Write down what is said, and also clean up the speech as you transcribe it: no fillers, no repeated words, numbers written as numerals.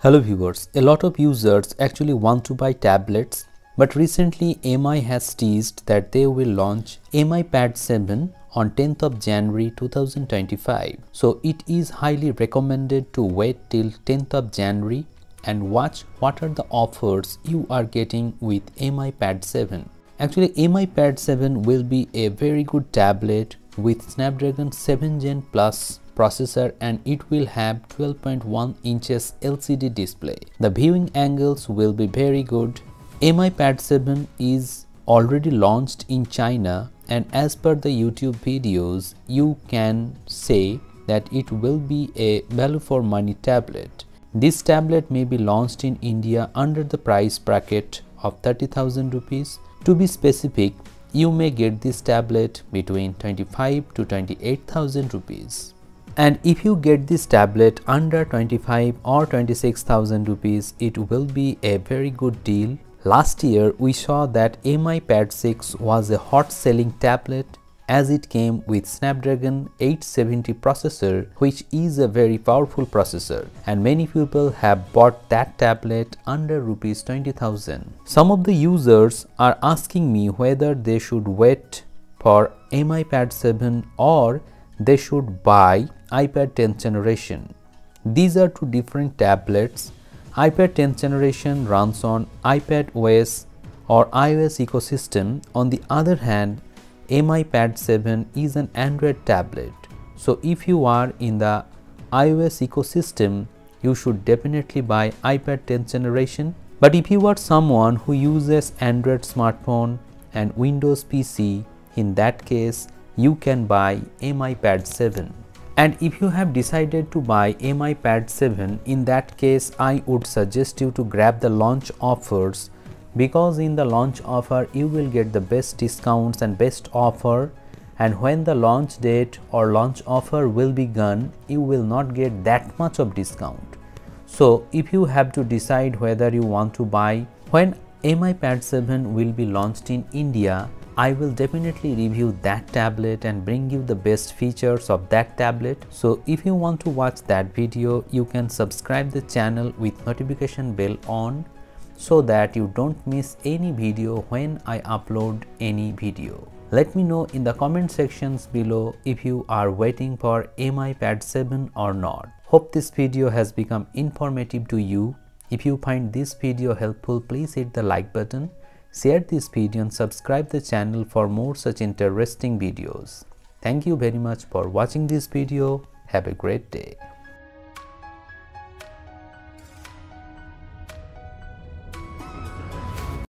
Hello viewers, a lot of users actually want to buy tablets, but recently MI has teased that they will launch MI Pad 7 on 10th of January 2025. So it is highly recommended to wait till 10th of January and watch what are the offers you are getting with MI Pad 7. Actually, MI Pad 7 will be a very good tablet with Snapdragon 7 Gen Plus processor, and it will have 12.1 inches LCD display. The viewing angles will be very good. MI Pad 7 is already launched in China, and as per the YouTube videos, you can say that it will be a value for money tablet. This tablet may be launched in India under the price bracket of 30,000 rupees. To be specific, you may get this tablet between 25 to 28,000 rupees. And if you get this tablet under 25 or 26,000 rupees, it will be a very good deal. Last year, we saw that MI Pad 6 was a hot selling tablet as it came with Snapdragon 870 processor, which is a very powerful processor, and many people have bought that tablet under rupees 20,000. Some of the users are asking me whether they should wait for MI Pad 7 or they should buy iPad 10th generation. These are two different tablets. iPad 10th generation runs on iPad OS or iOS ecosystem. On the other hand, MI Pad 7 is an Android tablet. So if you are in the iOS ecosystem, you should definitely buy iPad 10th generation. But if you are someone who uses Android smartphone and Windows PC, in that case, you can buy MI Pad 7. And if you have decided to buy MI Pad 7, in that case I would suggest you to grab the launch offers, because in the launch offer you will get the best discounts and best offer, and when the launch date or launch offer will be gone, you will not get that much of discount. So if you have to decide whether you want to buy, when MI Pad 7 will be launched in India, I will definitely review that tablet and bring you the best features of that tablet. So if you want to watch that video, you can subscribe the channel with notification bell on so that you don't miss any video when I upload any video. Let me know in the comment sections below if you are waiting for MI Pad 7 or not. Hope this video has become informative to you. If you find this video helpful, please hit the like button. Share this video and subscribe the channel for more such interesting videos. Thank you very much for watching this video. Have a great day.